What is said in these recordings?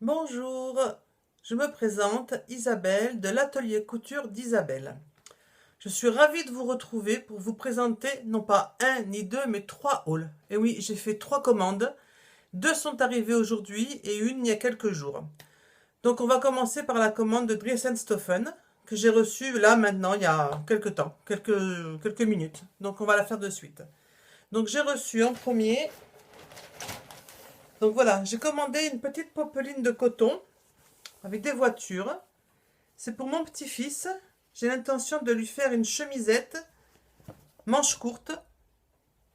Bonjour, je me présente Isabelle de l'atelier couture d'Isabelle. Je suis ravie de vous retrouver pour vous présenter non pas un ni deux mais trois hauls. Et oui, j'ai fait trois commandes. Deux sont arrivées aujourd'hui et une il y a quelques jours. Donc on va commencer par la commande de Dressenstoffen que j'ai reçue là maintenant il y a quelques temps, quelques minutes. Donc on va la faire de suite. Donc j'ai reçu en premier. Donc voilà, j'ai commandé une petite popeline de coton avec des voitures. C'est pour mon petit-fils. J'ai l'intention de lui faire une chemisette manche courte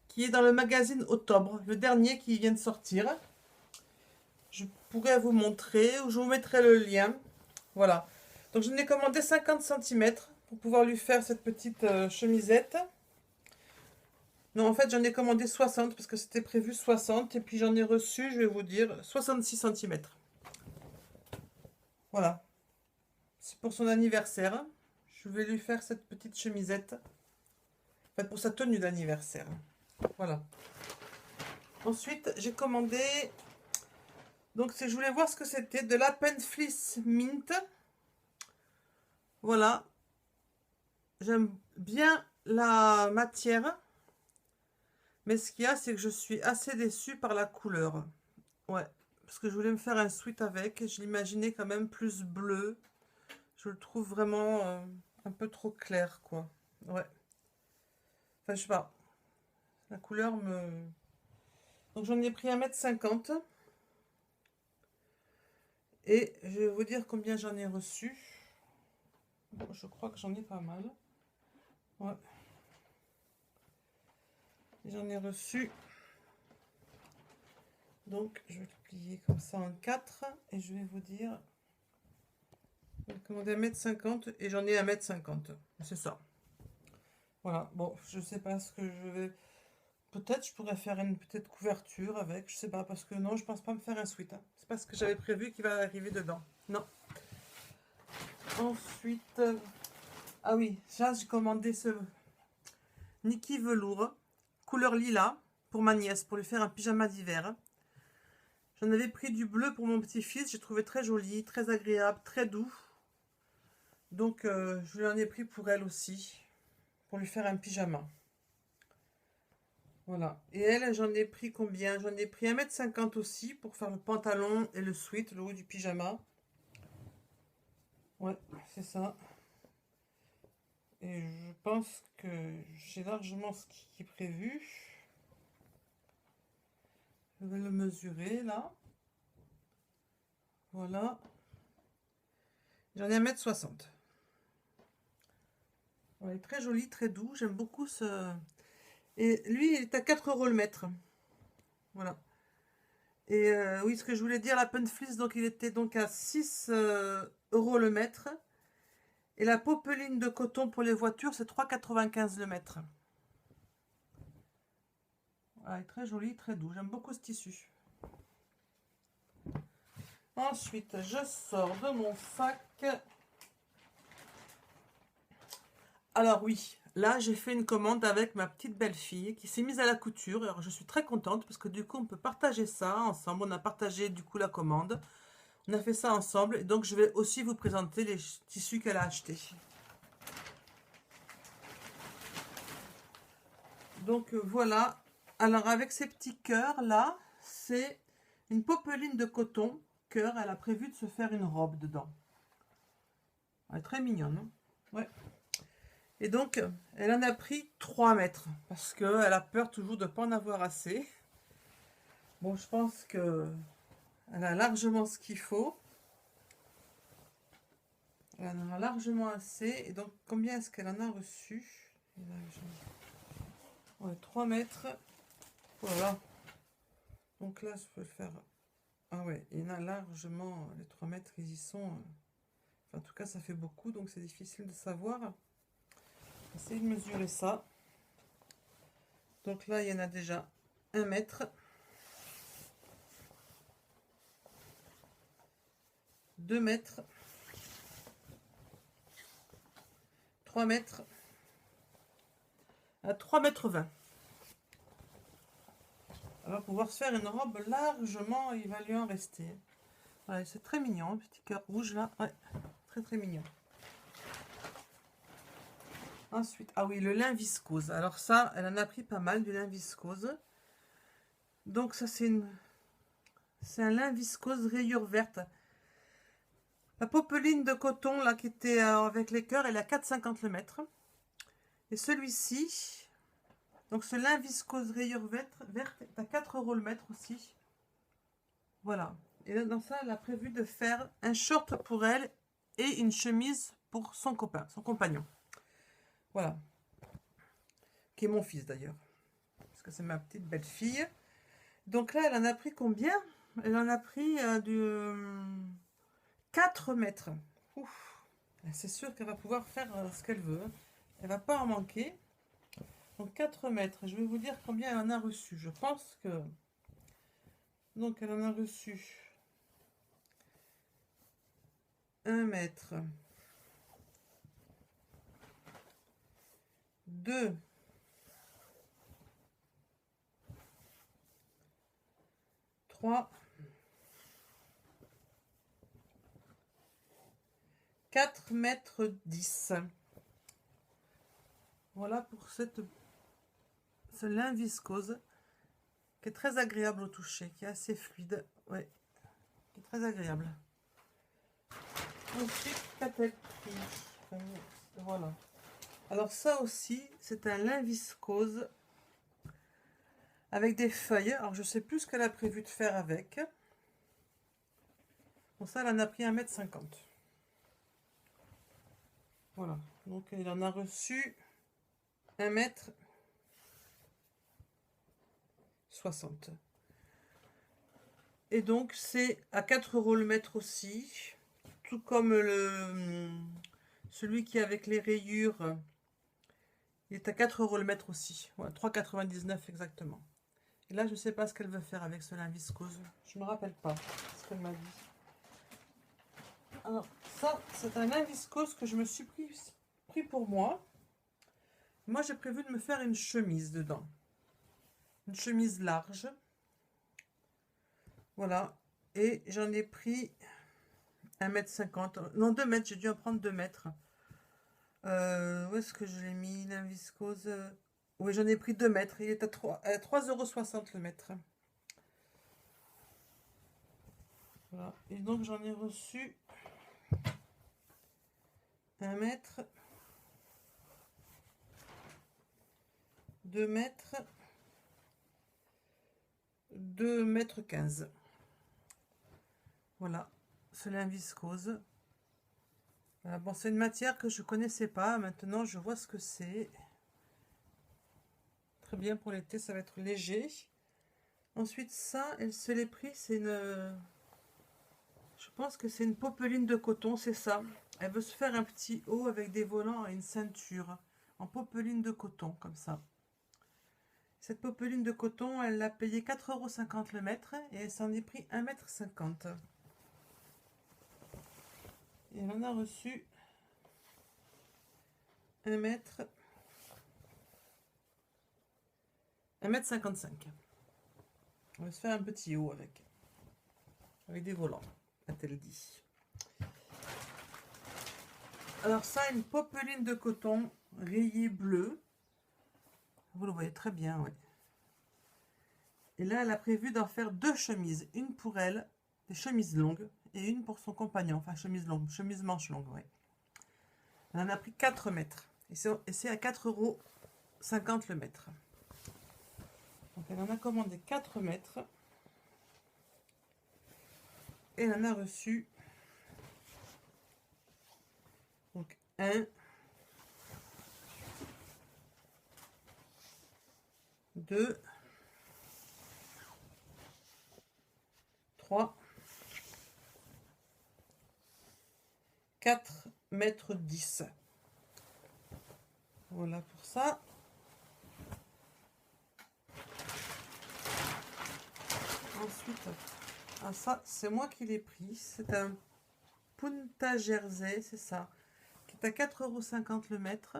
qui est dans le magazine Octobre, le dernier qui vient de sortir. Je pourrais vous montrer ou je vous mettrai le lien. Voilà. Donc je n'ai commandé 50 cm pour pouvoir lui faire cette petite chemisette. Non, en fait, j'en ai commandé 60 parce que c'était prévu 60 et puis j'en ai reçu, je vais vous dire, 66 cm. Voilà. C'est pour son anniversaire. Je vais lui faire cette petite chemisette. En fait, pour sa tenue d'anniversaire. Voilà. Ensuite, j'ai commandé. Donc, je voulais voir ce que c'était. De la Pen Fleece Mint. Voilà. J'aime bien la matière. Mais ce qu'il y a, c'est que je suis assez déçue par la couleur. Ouais. Parce que je voulais me faire un sweat avec. Je l'imaginais quand même plus bleu. Je le trouve vraiment un peu trop clair, quoi. Ouais. Enfin, je sais pas. La couleur me. Donc, j'en ai pris 1,50 m. Et je vais vous dire combien j'en ai reçu. Je crois que j'en ai pas mal. Ouais. J'en ai reçu. Donc, je vais le plier comme ça en 4. Et je vais vous dire. J'ai commandé 1,50 m et j'en ai 1,50 m. C'est ça. Voilà. Bon, je sais pas ce que je vais. Peut-être je pourrais faire une petite couverture avec. Je sais pas. Parce que non, je pense pas me faire un sweat. C'est pas ce que j'avais prévu qui va arriver dedans. Non. Ensuite. Ah oui, ça, j'ai commandé ce Niki velours. Couleur lilas. Pour ma nièce. Pour lui faire un pyjama d'hiver. J'en avais pris du bleu pour mon petit-fils. J'ai trouvé très joli, très agréable, très doux. Donc, je lui en ai pris pour elle aussi. Pour lui faire un pyjama. Voilà. Et elle, j'en ai pris combien? J'en ai pris 1,50 m aussi pour faire le pantalon et le sweat, le haut du pyjama. Ouais, c'est ça. Et je pense que j'ai largement ce qui est prévu. Je vais le mesurer là. Voilà. J'en ai 1,60 m. Ouais, très joli, très doux. J'aime beaucoup ce. Et lui, il est à 4 € le mètre. Voilà. Et oui, ce que je voulais dire, la Punfleece, donc il était donc à 6 € le mètre. Et la popeline de coton pour les voitures, c'est 3,95 € le mètre. Voilà, il est très joli, très doux. J'aime beaucoup ce tissu. Ensuite, je sors de mon sac. Alors oui, là j'ai fait une commande avec ma petite belle-fille qui s'est mise à la couture. Alors je suis très contente parce que du coup on peut partager ça ensemble. On a partagé du coup la commande. On a fait ça ensemble et donc je vais aussi vous présenter les tissus qu'elle a achetés. Donc voilà. Alors avec ces petits cœurs là, c'est une popeline de coton cœur. Elle a prévu de se faire une robe dedans. Elle est très mignonne. Hein, ouais. Et donc elle en a pris 3 mètres parce qu'elle a peur toujours de ne pas en avoir assez. Bon, je pense que elle a largement ce qu'il faut. Elle en a largement assez. Et donc, combien est-ce qu'elle en a reçu? Ouais, 3 mètres. Voilà. Donc là, je peux faire. Ah ouais, il y en a largement. Les 3 mètres, ils y sont. Enfin, en tout cas, ça fait beaucoup, donc c'est difficile de savoir. Essayez de mesurer ça. Donc là, il y en a déjà 1 mètre. 2 mètres. 3 mètres. À 3,20 m. Elle va pouvoir se faire une robe largement, il va lui en rester. Voilà, c'est très mignon, un petit cœur rouge là. Ouais, très très mignon. Ensuite, ah oui, le lin viscose. Alors ça, elle en a pris pas mal, du lin viscose. Donc ça, c'est un lin viscose rayure verte. La popeline de coton, là, qui était avec les cœurs, elle est à 4,50 le mètre. Et celui-ci, donc ce lin viscose rayure verte est à 4 € le mètre aussi. Voilà. Et là, dans ça, elle a prévu de faire un short pour elle et une chemise pour son copain, son compagnon. Voilà. Qui est mon fils d'ailleurs. Parce que c'est ma petite belle-fille. Donc là, elle en a pris combien? Elle en a pris 4 mètres. Ouf. C'est sûr qu'elle va pouvoir faire ce qu'elle veut. Elle va pas en manquer. Donc 4 mètres. Je vais vous dire combien elle en a reçu. Je pense que... Donc elle en a reçu 1 mètre. 2. 3. 4 mètres 10. Voilà pour ce lin viscose qui est très agréable au toucher, qui est assez fluide, ouais, qui est très agréable. Ensuite, qu'a-t-elle pris? Voilà. Alors ça aussi, c'est un lin viscose avec des feuilles. Alors je sais plus ce qu'elle a prévu de faire avec. Bon, ça, elle en a pris 1,50 m. Voilà, donc elle en a reçu 1,60 m. Et donc c'est à 4 € le mètre aussi. Tout comme celui qui est avec les rayures, il est à 4 € le mètre aussi. Voilà, 3,99 exactement. Et là, je ne sais pas ce qu'elle veut faire avec ce lin viscose. Je ne me rappelle pas ce qu'elle m'a dit. Alors, ça, c'est un lin viscose que je me suis pris pour moi. Moi, j'ai prévu de me faire une chemise dedans. Une chemise large. Voilà. Et j'en ai pris 1,50 m. Non, 2 mètres. J'ai dû en prendre 2 mètres. Où est-ce que je l'ai mis, lin viscose? Oui, j'en ai pris 2 mètres. Il est à 3,60 € le mètre. Voilà. Et donc, j'en ai reçu 1 mètre. 2 mètres. 2,15 m. Voilà, ce lin viscose. Voilà, bon, c'est une matière que je connaissais pas. Maintenant, je vois ce que c'est. Très bien pour l'été, ça va être léger. Ensuite, ça, elle se l'est pris. C'est une... Je pense que c'est une popeline de coton, c'est ça. Elle veut se faire un petit haut avec des volants et une ceinture. En popeline de coton, comme ça. Cette popeline de coton, elle l'a payé 4,50 € le mètre. Et elle s'en est pris 1,50 m. Et elle en a reçu 1 mètre. 1,55 m. On va se faire un petit haut avec des volants, a-t-elle dit. Alors ça, une popeline de coton rayée bleu. Vous le voyez très bien, oui. Et là, elle a prévu d'en faire 2 chemises. Une pour elle, des chemises longues, et une pour son compagnon. Enfin, chemise longue, chemise manche longue, oui. Elle en a pris 4 mètres. Et c'est à 4,50 € le mètre. Donc elle en a commandé 4 mètres. Et elle en a reçu donc 1, 2, 3, 4 mètres 10. Voilà pour ça. Ensuite, ah ça, c'est moi qui l'ai pris. C'est un Punta Jersey, c'est ça. Qui est à 4,50 € le mètre.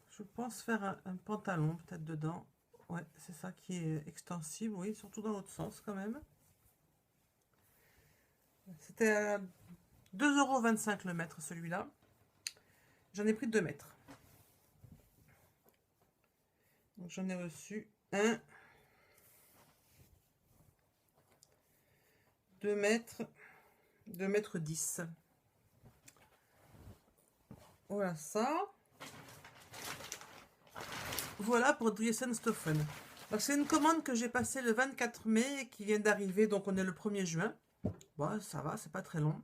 Je pense faire un pantalon peut-être dedans. Ouais, c'est ça qui est extensible. Oui, surtout dans l'autre sens quand même. C'était à 2,25 € le mètre, celui-là. J'en ai pris 2 mètres. Donc j'en ai reçu un, 2 mètres, 2 m 10. Voilà ça. Voilà pour Driesenstoffen. C'est une commande que j'ai passée le 24 mai et qui vient d'arriver, donc on est le 1er juin. Bon, ça va, c'est pas très long.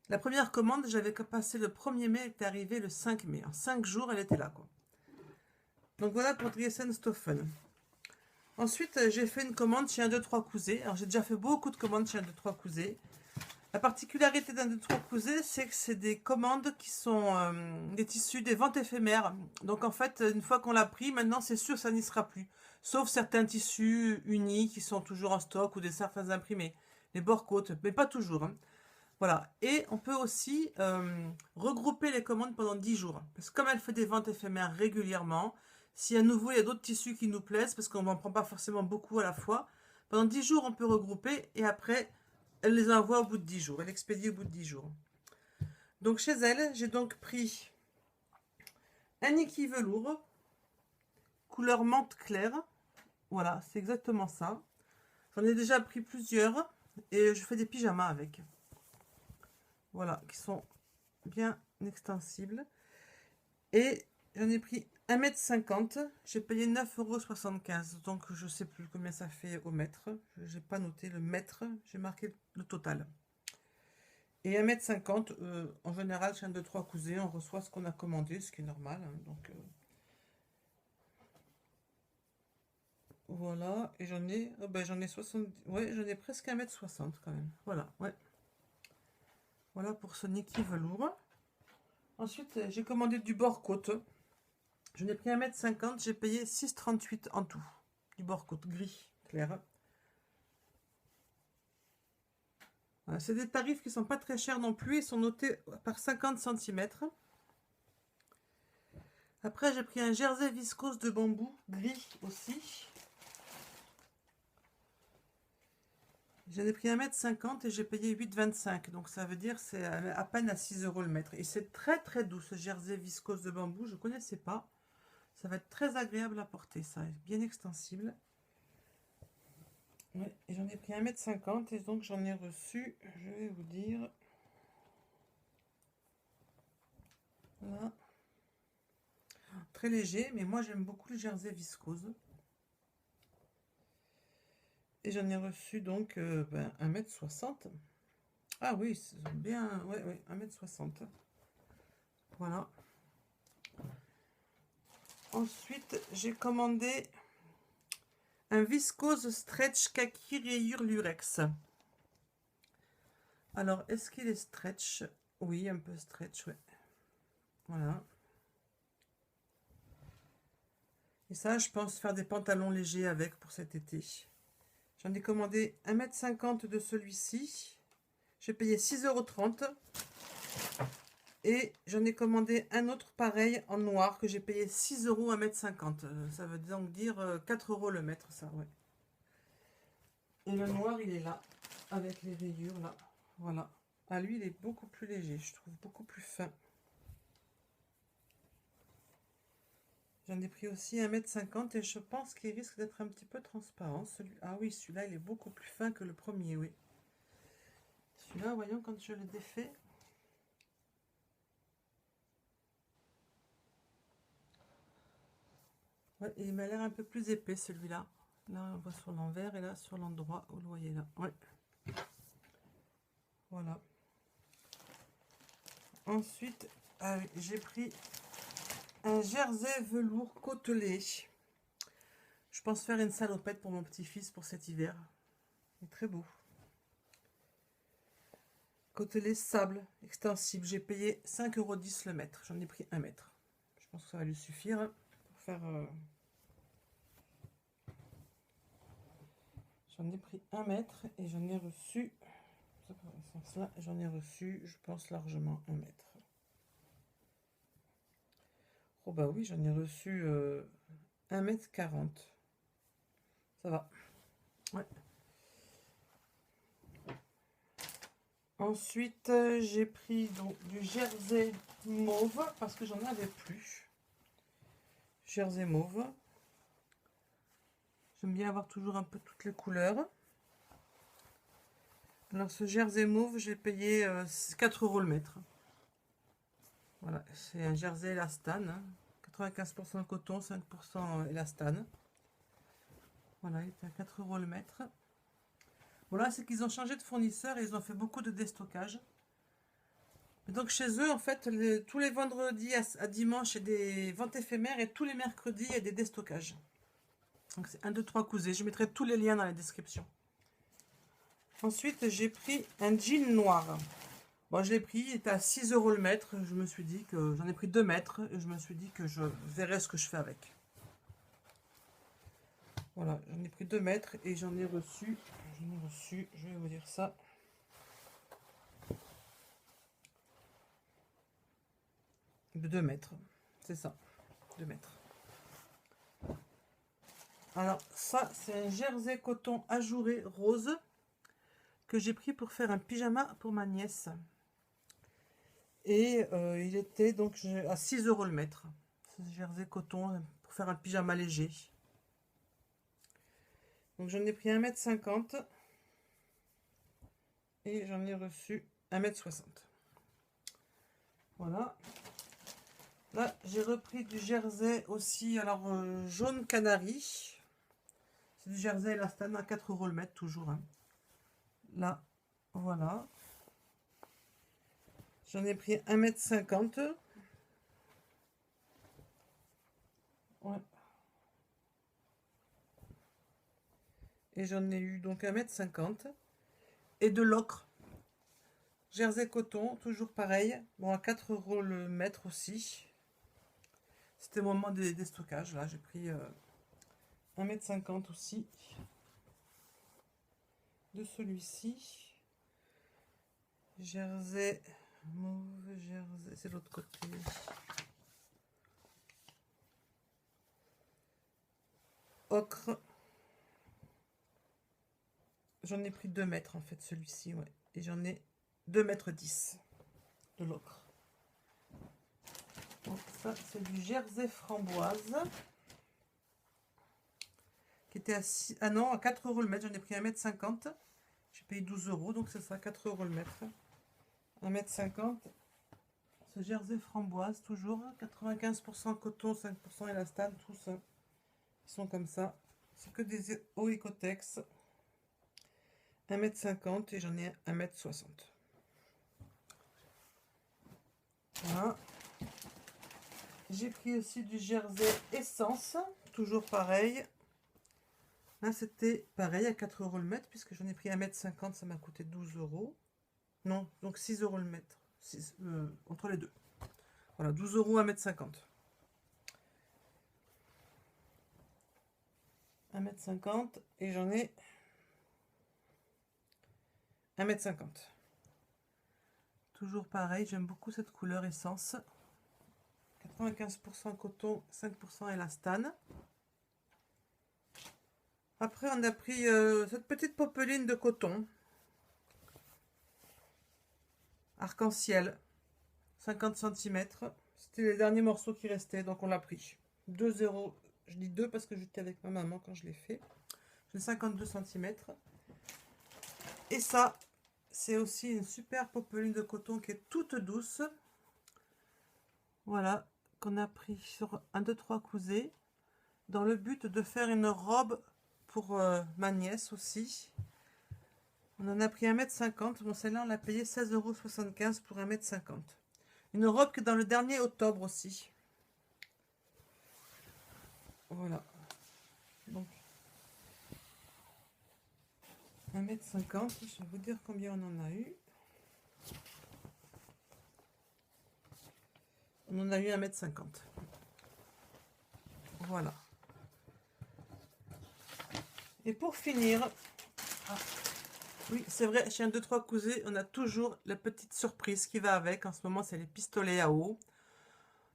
La première commande, j'avais passé le 1er mai, elle était arrivée le 5 mai. En 5 jours, elle était là, quoi. Donc voilà pour Driesenstoffen. Ensuite, j'ai fait une commande chez 1, 2, 3 Cousé. Alors, j'ai déjà fait beaucoup de commandes chez 1, 2, 3 Cousé. La particularité d'un 2, 3 Cousé, c'est que c'est des commandes qui sont des tissus, des ventes éphémères. Donc, en fait, une fois qu'on l'a pris, maintenant, c'est sûr, ça n'y sera plus. Sauf certains tissus unis qui sont toujours en stock ou des certains imprimés. Les bords-côtes, mais pas toujours. Hein. Voilà. Et on peut aussi regrouper les commandes pendant 10 jours. Parce que comme elle fait des ventes éphémères régulièrement, si à nouveau il y a d'autres tissus qui nous plaisent, parce qu'on n'en prend pas forcément beaucoup à la fois, pendant 10 jours on peut regrouper et après elle les envoie au bout de 10 jours, elle expédie au bout de 10 jours. Donc chez elle, j'ai donc pris un Niki velours, couleur menthe claire. Voilà, c'est exactement ça. J'en ai déjà pris plusieurs et je fais des pyjamas avec. Voilà, qui sont bien extensibles. Et j'en ai pris 1,50 m. J'ai payé 9,75 €. Donc je sais plus combien ça fait au mètre. Je n'ai pas noté le mètre. J'ai marqué le total. Et 1,50 m, en général, chez 1, 2, 3 Cousé, on reçoit ce qu'on a commandé, ce qui est normal. Hein, donc voilà. Et j'en ai 60. Ouais, j'en ai presque 1,60 m quand même. Voilà, ouais. Voilà pour ce Niki velours. Ensuite, j'ai commandé du bord-côte. Je n'ai pris 1,50 m, j'ai payé 6,38 € en tout. Du bord-côte gris clair. Voilà, c'est des tarifs qui sont pas très chers non plus. Ils sont notés par 50 cm. Après, j'ai pris un jersey viscose de bambou gris aussi. J'en ai pris 1,50 m et j'ai payé 8,25 €. Donc ça veut dire c'est à peine à 6 € le mètre. Et c'est très très doux ce jersey viscose de bambou. Je ne connaissais pas. Ça va être très agréable à porter. Ça est bien extensible. Ouais, et j'en ai pris 1,50 m et donc j'en ai reçu, je vais vous dire, là, très léger, mais moi j'aime beaucoup le jersey viscose. Et j'en ai reçu donc 1,60 m. Ah oui, c'est bien, ouais, 1,60 m. Voilà. Ensuite, j'ai commandé un viscose stretch kaki rayure lurex. Alors, est-ce qu'il est stretch? Oui, un peu stretch, ouais. Voilà. Et ça, je pense faire des pantalons légers avec pour cet été. J'en ai commandé 1,50 m de celui-ci. J'ai payé 6,30 €. Et j'en ai commandé un autre pareil en noir que j'ai payé 6 € 1,50 m. Ça veut donc dire 4 € le mètre, ça, ouais. Et le noir, il est là, avec les rayures, là. Voilà. Ah, lui, il est beaucoup plus léger, je trouve, beaucoup plus fin. J'en ai pris aussi 1,50 m et je pense qu'il risque d'être un petit peu transparent. Ah oui, celui-là, il est beaucoup plus fin que le premier, oui. Celui-là, voyons, quand je le défais. Ouais, il m'a l'air un peu plus épais, celui-là. Là, on voit sur l'envers et là, sur l'endroit, vous le voyez là. Ouais. Voilà. Ensuite, j'ai pris un jersey velours côtelé. Je pense faire une salopette pour mon petit-fils pour cet hiver. Il est très beau. Côtelé sable extensible. J'ai payé 5,10 € le mètre. J'en ai pris 1 mètre. Je pense que ça va lui suffire pour faire... J'en ai pris 1 mètre et j'en ai reçu... J'en ai reçu, je pense, largement 1 mètre. Oh bah oui, j'en ai reçu 1,40 m. Ça va. Ouais. Ensuite, j'ai pris donc du jersey mauve parce que j'en avais plus. Jersey mauve. J'aime bien avoir toujours un peu toutes les couleurs. Alors ce jersey mauve, j'ai payé 4 € le mètre. Voilà, c'est un jersey élastane, hein. 95% coton, 5% élastane. Voilà, il est à 4 € le mètre. Voilà, c'est qu'ils ont changé de fournisseur et ils ont fait beaucoup de déstockage. Et donc chez eux, en fait, tous les vendredis à dimanche, il y a des ventes éphémères et tous les mercredis, il y a des déstockages. Donc c'est 1, 2, 3 cousés. Je mettrai tous les liens dans la description. Ensuite, j'ai pris un jean noir. Bon, je l'ai pris, il était à 6 € le mètre. Je me suis dit que j'en ai pris 2 mètres et je me suis dit que je verrais ce que je fais avec. Voilà, j'en ai pris 2 mètres et j'en ai reçu, je vais vous dire ça. De 2 mètres, c'est ça, 2 mètres. Alors ça, c'est un jersey coton ajouré rose que j'ai pris pour faire un pyjama pour ma nièce. Et il était donc à 6 € le mètre. Ce jersey coton pour faire un pyjama léger. Donc j'en ai pris 1,50 m et j'en ai reçu 1,60 m. Voilà. Là, j'ai repris du jersey aussi, alors jaune canari. C'est du jersey élastane à 4 € le mètre, toujours, hein. Là, voilà. J'en ai pris 1,50 m. Ouais. Et j'en ai eu donc 1,50 m. Et de l'ocre. Jersey coton, toujours pareil. Bon, à 4 € le mètre aussi. C'était au moment des stockages. Là, j'ai pris 1,50 m aussi. De celui-ci. Jersey mauve, jersey, c'est l'autre côté. Ocre. J'en ai pris 2 mètres en fait, celui-ci, ouais. Et j'en ai 2,10 m de l'ocre. Donc ça, c'est du jersey framboise. Qui était à 6, ah non, à 4 € le mètre. J'en ai pris 1,50 m. J'ai payé 12 €, donc c'est ça, 4 € le mètre. 1,50 m. Ce jersey framboise, toujours. 95% coton, 5% élastane, tout ça. Ils sont comme ça. C'est que des hauts Ecotex. 1,50 m et j'en ai 1,60 m. Voilà. J'ai pris aussi du jersey essence. Toujours pareil. Là, c'était pareil à 4 € le mètre, puisque j'en ai pris 1,50 m, ça m'a coûté 12 €. Non, donc 6 € le mètre. Entre les deux. Voilà, 12 € 1,50 m. 1,50 m et j'en ai 1,50 m. Toujours pareil, j'aime beaucoup cette couleur essence. 95% coton, 5% élastane. Après, on a pris cette petite popeline de coton. Arc-en-ciel. 50 cm. C'était les derniers morceaux qui restaient, donc on l'a pris. 2 €. Je dis 2 parce que j'étais avec ma maman quand je l'ai fait. J'ai 52 cm. Et ça, c'est aussi une super popeline de coton qui est toute douce. Voilà, qu'on a pris sur 1, 2, 3 cousets. Dans le but de faire une robe pour ma nièce aussi. On en a pris 1,50 m. Bon, celle-là, on l'a payé 16,75 € pour 1,50 m. Une robe que dans le dernier octobre aussi. Voilà. Donc, 1,50 m. Je vais vous dire combien on en a eu. On en a eu 1,50 m. Voilà. Et pour finir, oui, c'est vrai, chez 1, 2, 3 cousets, on a toujours la petite surprise qui va avec. En ce moment, c'est les pistolets à eau.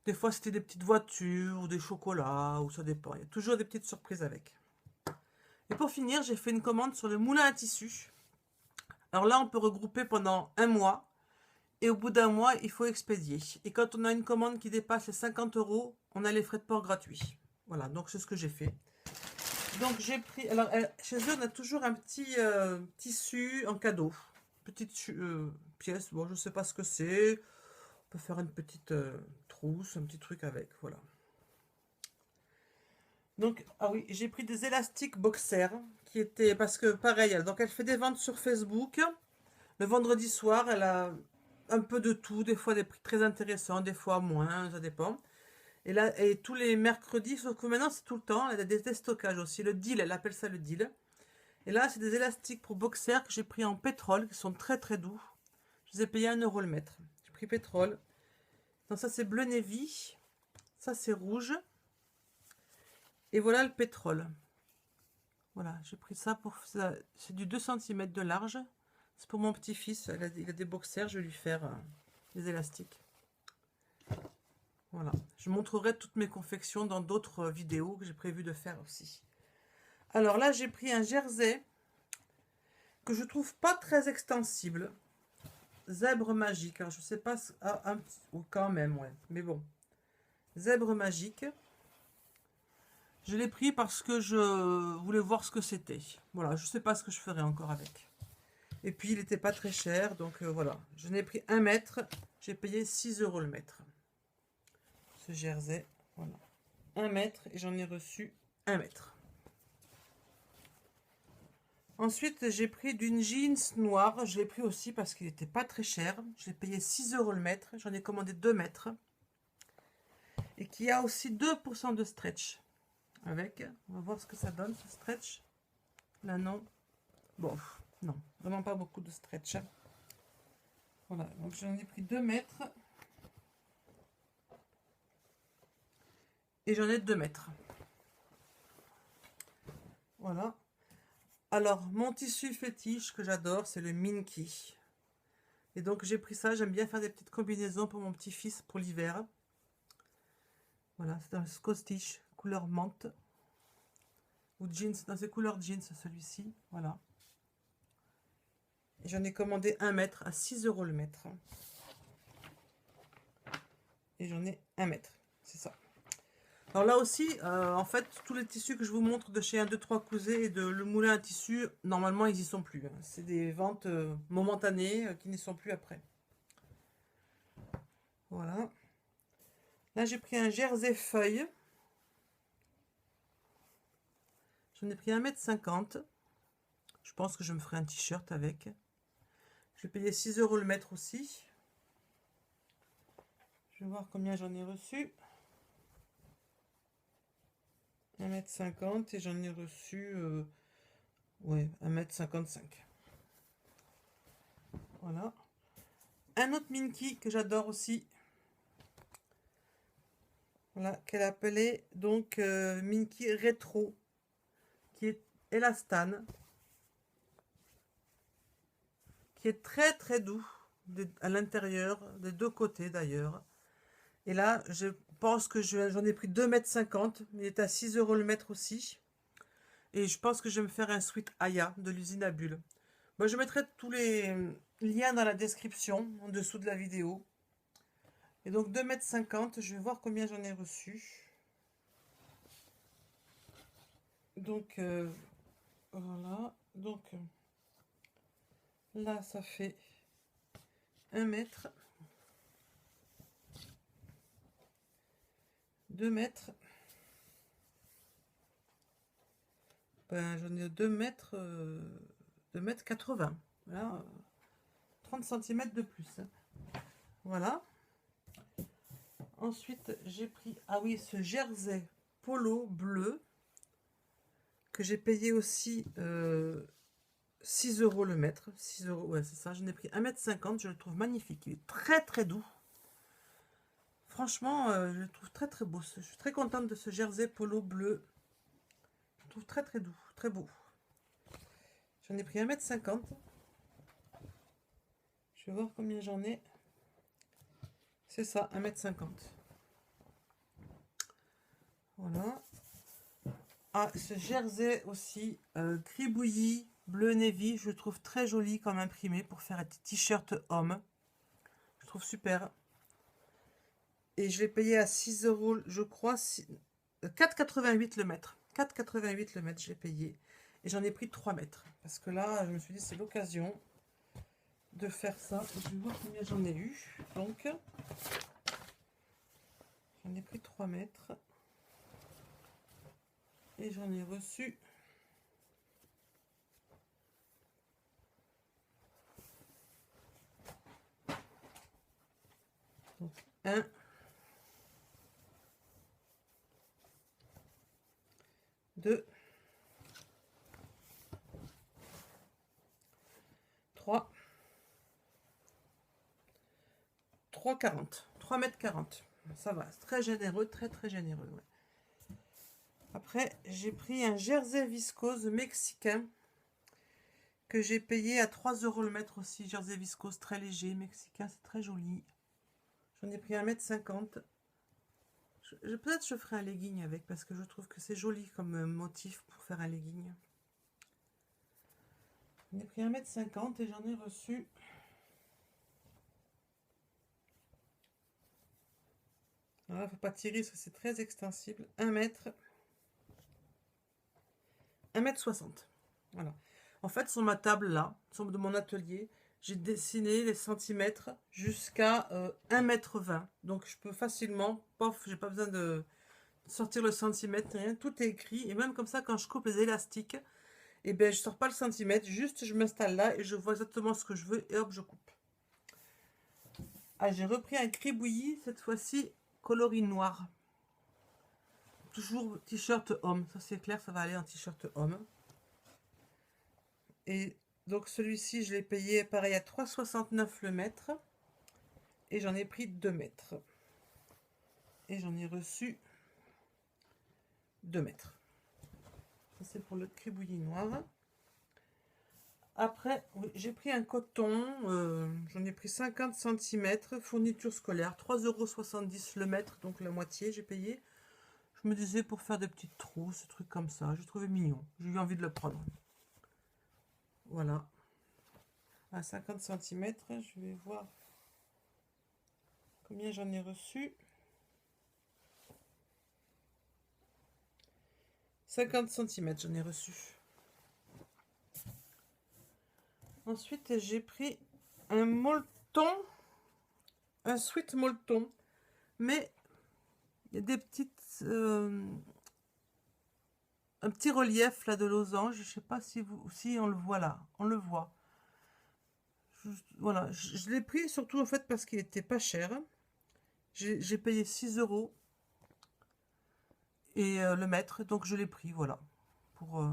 Des fois, c'était des petites voitures ou des chocolats, ou ça dépend. Il y a toujours des petites surprises avec. Et pour finir, j'ai fait une commande sur le moulin à tissu. Alors là, on peut regrouper pendant un mois. Et au bout d'un mois, il faut expédier. Et quand on a une commande qui dépasse les 50 €, on a les frais de port gratuits. Voilà, donc c'est ce que j'ai fait. Donc j'ai pris... Alors, chez eux, on a toujours un petit tissu en cadeau. Petite pièce, bon, je sais pas ce que c'est. On peut faire une petite trousse, un petit truc avec, voilà. Donc, ah oui, j'ai pris des élastiques boxers, qui étaient... Parce que, pareil, donc elle fait des ventes sur Facebook. Le vendredi soir, elle a un peu de tout, des fois des prix très intéressants, des fois moins, ça dépend. Et là, et tous les mercredis, sauf que maintenant c'est tout le temps, elle a des déstockages aussi. Le deal, elle appelle ça le deal. Et là, c'est des élastiques pour boxers que j'ai pris en pétrole, qui sont très très doux. Je les ai payés 1 € le mètre. J'ai pris pétrole. Donc ça c'est bleu navy, ça c'est rouge. Et voilà le pétrole. Voilà, j'ai pris ça pour ça. C'est du 2 cm de large. C'est pour mon petit-fils, il a des boxers, je vais lui faire des élastiques. Voilà, je montrerai toutes mes confections dans d'autres vidéos que j'ai prévu de faire aussi. Alors là, j'ai pris un jersey que je trouve pas très extensible. Zèbre magique, alors je sais pas, ou quand même, ouais, mais bon. Zèbre magique. Je l'ai pris parce que je voulais voir ce que c'était. Voilà, je sais pas ce que je ferai encore avec. Et puis, il n'était pas très cher, donc voilà. Je n'ai pris 1 mètre, j'ai payé 6 € le mètre. Ce jersey, voilà. 1 mètre, et j'en ai reçu 1 mètre. Ensuite, j'ai pris d'une jeans noire. Je l'ai pris aussi parce qu'il n'était pas très cher. Je l'ai payé 6 € le mètre. J'en ai commandé 2 mètres. Et qui a aussi 2% de stretch. Avec, on va voir ce que ça donne, ce stretch. Là, non. Bon, non, vraiment pas beaucoup de stretch. Voilà, donc j'en ai pris 2 mètres. Et j'en ai 2 mètres. Voilà. Alors, mon tissu fétiche que j'adore, c'est le Minky. Et donc, j'ai pris ça. J'aime bien faire des petites combinaisons pour mon petit-fils pour l'hiver. Voilà, c'est un Scottish, couleur menthe. Ou jeans, dans ces couleurs jeans, celui-ci. Voilà. Et j'en ai commandé 1 mètre à 6 € le mètre. Et j'en ai 1 mètre. C'est ça. Alors là aussi, en fait, tous les tissus que je vous montre de chez 1, 2, 3 Cousets et de Le Moulin à Tissu, normalement, ils n'y sont plus. C'est des ventes momentanées qui n'y sont plus après. Voilà. Là, j'ai pris un jersey feuille. J'en ai pris 1,50 m. Je pense que je me ferai un t-shirt avec. Je vais payer 6 € le mètre aussi. Je vais voir combien j'en ai reçu. 1,50 m et j'en ai reçu ouais, 1,55 m. Voilà. Un autre Minky que j'adore aussi. Voilà, qu'elle appelait donc Minky Rétro, qui est élastane, qui est très très doux à l'intérieur, des deux côtés d'ailleurs. Et là, je pense que j'en ai pris 2,50 m, mais il est à 6 € le mètre aussi. Et je pense que je vais me faire un sweat Aya de l'usine à bulles. Bon, je mettrai tous les liens dans la description, en dessous de la vidéo. Et donc 2,50 m, je vais voir combien j'en ai reçu. Donc, voilà. Donc, là, ça fait 1 mètre. 2 mètres. Ben, j'en ai 2 mètres, 2,80 m. Voilà, 30 cm de plus. Voilà. Ensuite, j'ai pris, ah oui, ce jersey polo bleu que j'ai payé aussi 6 € le mètre. 6 €, ouais, c'est ça. J'en ai pris 1,50 m. Je le trouve magnifique. Il est très très doux. Franchement, je le trouve très très beau. Je suis très contente de ce jersey polo bleu. Je le trouve très très doux, très beau. J'en ai pris 1,50 m. Je vais voir combien j'en ai. C'est ça, 1,50 m. Voilà. Ah, ce jersey aussi, gribouillis, bleu navy. Je le trouve très joli comme imprimé pour faire un t-shirt homme. Je trouve super. Et je l'ai payé à 6 euros, je crois, 4,88 le mètre. 4,88 le mètre, j'ai payé. Et j'en ai pris 3 mètres. Parce que là, je me suis dit, c'est l'occasion de faire ça. Je vais voir combien j'en ai eu. Donc, j'en ai pris 3 mètres. Et j'en ai reçu donc, 1, 2, 3, 3,40. 3 mètres 40. Ça va, c'est très généreux, très très généreux. Ouais. Après, j'ai pris un jersey viscose mexicain que j'ai payé à 3 euros le mètre aussi. Jersey viscose très léger, mexicain, c'est très joli. J'en ai pris 1,50 m. Peut-être je ferai un legging avec parce que je trouve que c'est joli comme motif pour faire un legging. J'en ai pris 1,50 m et j'en ai reçu voilà, faut pas tirer parce que c'est très extensible. 1 mètre, 1,60 m. Voilà. En fait, sur ma table là, sur de mon atelier, j'ai dessiné les centimètres jusqu'à 1,20 m. Donc je peux facilement, pof, j'ai pas besoin de sortir le centimètre, rien, tout est écrit. Et même comme ça, quand je coupe les élastiques, et ben je sors pas le centimètre, juste je m'installe là et je vois exactement ce que je veux et hop, je coupe. Ah, j'ai repris un cribouillis, cette fois-ci coloris noir. Toujours t-shirt homme, ça c'est clair, ça va aller en t-shirt homme. Et donc celui-ci, je l'ai payé pareil à 3,69 le mètre. Et j'en ai pris 2 mètres. Et j'en ai reçu 2 mètres. Ça c'est pour le cribouillis noir. Après, oui, j'ai pris un coton, j'en ai pris 50 cm, fourniture scolaire, 3,70 € le mètre, donc la moitié j'ai payé. Je me disais pour faire des petites trousses, des trucs comme ça, j'ai trouvé mignon, j'ai eu envie de le prendre. Voilà, à 50 cm, je vais voir combien j'en ai reçu. 50 cm j'en ai reçu. Ensuite, j'ai pris un molleton, un sweat molleton, mais il y a des petites, un petit relief là de losange. Je sais pas si on le voit là, on le voit. Voilà, je l'ai pris surtout en fait parce qu'il était pas cher. J'ai payé 6 euros et le mètre, donc je l'ai pris, voilà. Pour,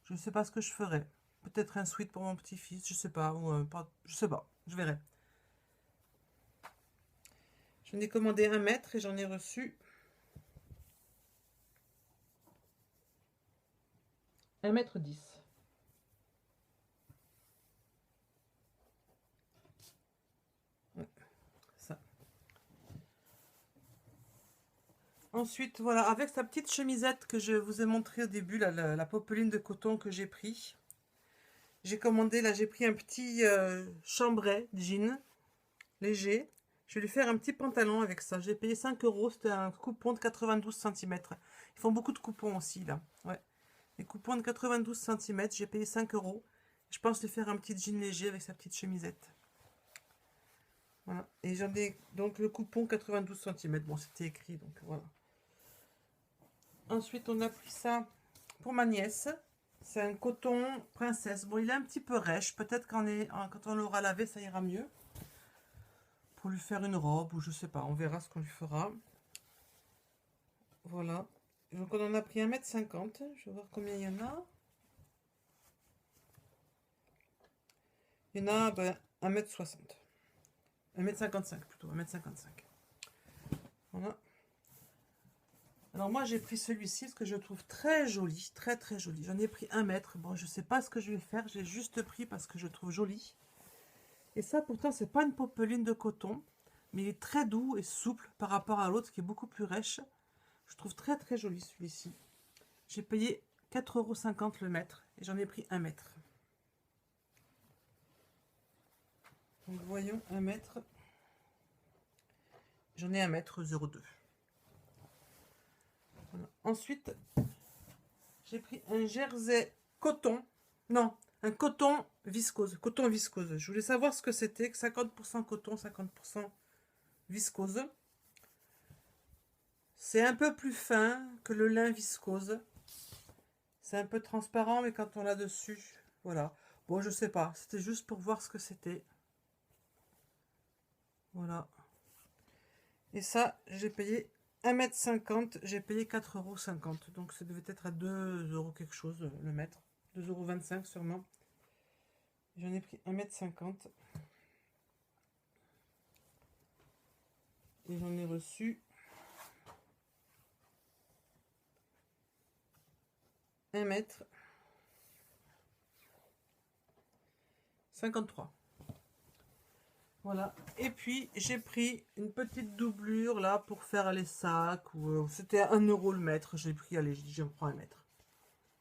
je sais pas ce que je ferais. Peut-être un sweat pour mon petit-fils, je sais pas, ou je sais pas, je verrai. J'en ai commandé 1 mètre et j'en ai reçu 1,10 m. Ouais, ça. Ensuite, voilà, avec sa petite chemisette que je vous ai montré au début, la popeline de coton que j'ai pris. J'ai commandé, là, j'ai pris un petit chambray jean léger. Je vais lui faire un petit pantalon avec ça. J'ai payé 5 euros, c'était un coupon de 92 cm. Ils font beaucoup de coupons aussi, là. Ouais. Les coupons de 92 cm, j'ai payé 5 euros. Je pense lui faire un petit jean léger avec sa petite chemisette. Voilà. Et j'en ai donc le coupon 92 cm. Bon, c'était écrit, donc voilà. Ensuite, on a pris ça pour ma nièce. C'est un coton princesse. Bon, il est un petit peu rêche. Peut-être quand on l'aura lavé, ça ira mieux. Pour lui faire une robe ou je sais pas. On verra ce qu'on lui fera. Voilà. Donc, on en a pris 1,50 m. Je vais voir combien il y en a. Il y en a 1,60 m. 1,55 m plutôt. 1,55 m. Voilà. Alors moi j'ai pris celui-ci parce que je le trouve très joli, très très joli. J'en ai pris 1 mètre. Bon, je sais pas ce que je vais faire, j'ai juste pris parce que je le trouve joli. Et ça pourtant c'est pas une popeline de coton, mais il est très doux et souple par rapport à l'autre qui est beaucoup plus rêche. Je trouve très très joli celui-ci. J'ai payé 4,50 € le mètre et j'en ai pris 1 mètre. Donc voyons, 1 mètre. J'en ai 1 mètre 02. Voilà. Ensuite, j'ai pris un jersey coton. Non, un coton viscose. Coton viscose. Je voulais savoir ce que c'était. 50% coton, 50% viscose. C'est un peu plus fin que le lin viscose. C'est un peu transparent, mais quand on l'a dessus, voilà. Bon, je sais pas. C'était juste pour voir ce que c'était. Voilà. Et ça, j'ai payé 1,50 m. J'ai payé 4,50 €. Donc, ça devait être à 2 € quelque chose, le mètre. 2,25 € sûrement. J'en ai pris 1,50 m. Et j'en ai reçu 1,53 m. Voilà. Et puis, j'ai pris une petite doublure là pour faire les sacs. C'était 1 € le mètre. J'ai pris, allez, je dis, j'en prends 1 mètre.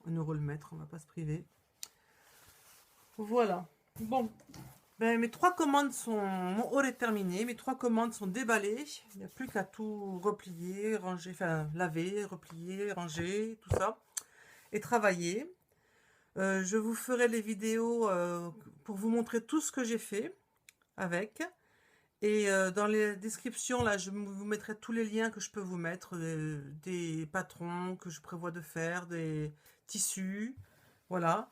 1 € le mètre, on va pas se priver. Voilà. Bon. Ben, mes 3 commandes sont... Mon haul est terminé. Mes 3 commandes sont déballées. Il n'y a plus qu'à tout replier, ranger, enfin laver, replier, ranger, tout ça. Et travailler. Je vous ferai les vidéos pour vous montrer tout ce que j'ai fait avec. Et dans les descriptions, là, je vous mettrai tous les liens que je peux vous mettre, des patrons que je prévois de faire, des tissus, voilà.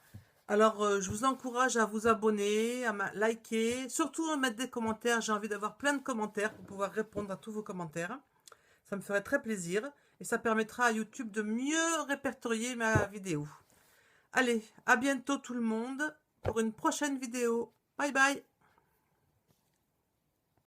Alors, je vous encourage à vous abonner, à liker, surtout à mettre des commentaires. J'ai envie d'avoir plein de commentaires pour pouvoir répondre à tous vos commentaires. Ça me ferait très plaisir et ça permettra à YouTube de mieux répertorier ma vidéo. Allez, à bientôt tout le monde pour une prochaine vidéo. Bye bye!